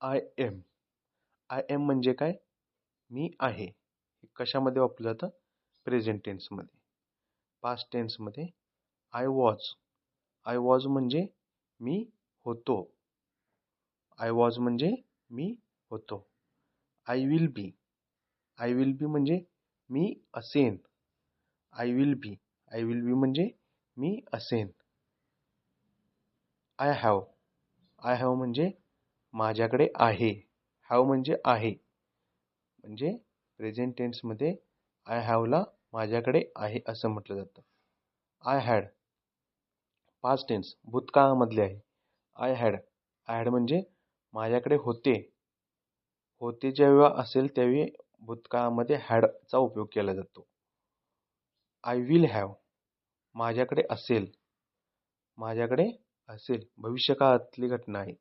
I am. I am म्हणजे काय? मी आहे. हे कशामध्ये वापरलं जातं? प्रेझेंट टेन्समध्ये. पास्ट टेन्समध्ये आय वॉज. आय वॉज म्हणजे मी होतो. आय वॉज म्हणजे मी होतो. I will be. I will be म्हणजे मी असेन. I will be. I will be म्हणजे मी असेन. I have. आय हॅव म्हणजे माझ्याकडे आहे. हॅव म्हणजे आहे. म्हणजे प्रेझेंट टेन्समध्ये आय हॅवला माझ्याकडे आहे असं म्हटलं जातं. I had. पास्ट टेन्स भूतकाळामधले आहे. I had. आय हॅड म्हणजे माझ्याकडे होते. होते जेव्हा असेल त्यावेळी भूतकाळामध्ये हॅडचा उपयोग केला जातो. I will have. माझ्याकडे असेल. माझ्याकडे असेल भविष्यकाळातली घटना आहे.